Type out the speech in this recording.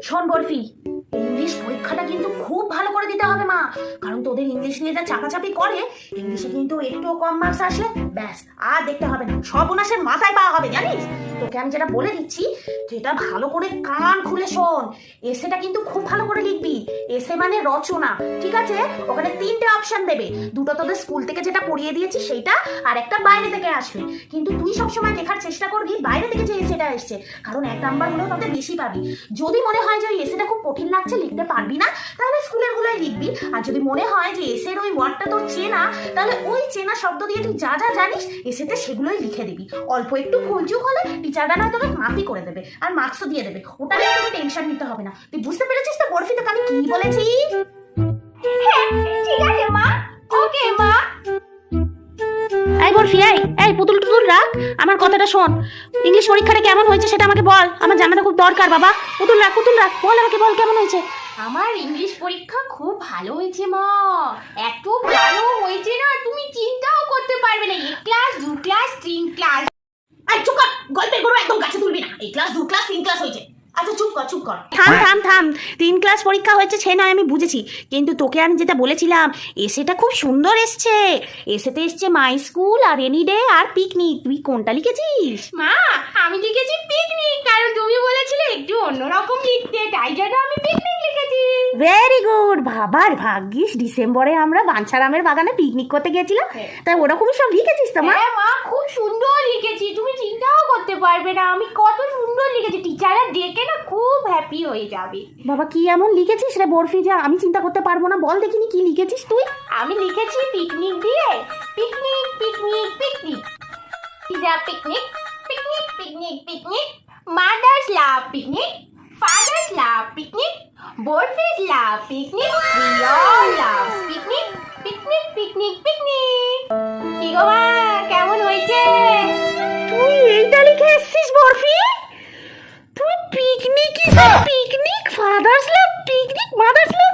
শোন বরফি, ইংলিশ পরীক্ষাটা কিন্তু খুব ভালো করে দিতে হবে মা, কারণ তোদের ইংলিশ নিয়ে যা চাপাচাপি করে, ইংলিশে কিন্তু একটু কম মার্কস আসলে ব্যাস আর দেখতে হবে না, সব ওনাসের মাথায় পাওয়া হবে জানিস। তোকে আমি যেটা বলে দিচ্ছি যেটা ভালো করে কান খুলে শোন। এসেটা কিন্তু খুব ভালো করে লিখবি। এসে মানে রচনা, ঠিক আছে? ওখানে 3টে অপশন দেবে, দুটো তোদের স্কুল থেকে যেটা পড়িয়ে দিয়েছি সেইটা, আর একটা বাইরে থেকে আসবে। কিন্তু তুই সবসময় লেখার চেষ্টা করবি বাইরে থেকে যে এসেটা এসছে, কারণ 1 নাম্বার হলেও তাতে বেশি পাবি। যদি মনে হয় যে ওই এসেটা খুব কঠিন লাগছে, লিখতে পারবি না, তাহলে স্কুলের গুলোই লিখবি। আর যদি মনে হয় যে এসের ওই ওয়ার্ডটা তোর চেনা, তাহলে ওই চেনা শব্দ দিয়ে তুই যা যা জানিস এসেতে সেগুলোই লিখে দিবি। অল্প একটু ভুলচুক হলে টিচাররা নয় তোকে মাফি করে দেবে আর মার্কসও দিয়ে দেবে, ওটা নিয়ে তোকে টেনশন নিতে হবে না। তুই বুঝতে পেরেছিস তো বরফি, তোকে আমি কি বলেছি? হ্যাঁ ঠিক আছে মা, ওকে মা। এই বরফি, এই পুতুল টুতুল রাখ, আমার কথাটা শোন। ইংলিশ পরীক্ষাটা কেমন হয়েছে সেটা আমাকে বল, আমার জানাটা খুব দরকার বাবা। পুতুল রাখ বল আমাকে, বল কেমন হয়েছে। আমার ইংলিশ পরীক্ষা খুব ভালো হয়েছে মা, এত ভালো হয়েছে না তুমি চিন্তাও করতে পারবে না। 1 ক্লাস 2 ক্লাস 3 ক্লাস। এই চুপ কর, গল্পের গরু একদম কাছে তুলবি না। 1 ক্লাস 2 ক্লাস 3 ক্লাস হয়েছে। আচ্ছা চুপ কর। থাম 3 ক্লাস পরীক্ষা হয়েছে সে নয় আমি বুঝেছি, কিন্তু তোকে আমি যেটা বলেছিলাম এসেটা খুব সুন্দর এসছে। এসেতে এসছে মাই স্কুল আর রেনি ডে আর পিকনিক। তুই কোনটা লিখেছিস? মা আমি লিখেছি পিকনিক, কারণ তুমি বলেছিলে একটু অন্যরকম লিখতে, তাই জন্য আমি পিকনিক লিখেছি। Very good. বাবার ভাগ্যিস ডিসেম্বরে আমরা বাঞ্ছারামের বাগানে পিকনিক করতে গিয়েছিলাম, তাই ওরকমই সব লিখেছিস তো মা? হ্যাঁ মা, খুব সুন্দর লিখেছি, তুমি চিন্তাও করতে পারবে না আমি কত সুন্দর লিখেছি। টিচাররা দেখে না খুব হ্যাপি হয়ে যাবে। বাবা কি এমন লিখেছিস রে বরফি যে আমি চিন্তা করতে পারবো না? বল দেখিনি কি লিখেছিস তুই। আমি লিখেছি পিকনিক দিয়ে, picnic picnic picnic, pizza picnic, picnic picnic picnic, mother's love picnic, father's love picnic, বরফিস love picnic, we all love picnic, picnic picnic picnic. কি গো মা, কেমন হয়েছে? তুই এইটা লিখে এসেছিস বরফি? তুই picnic, picnic, father's love picnic, mother's লাভ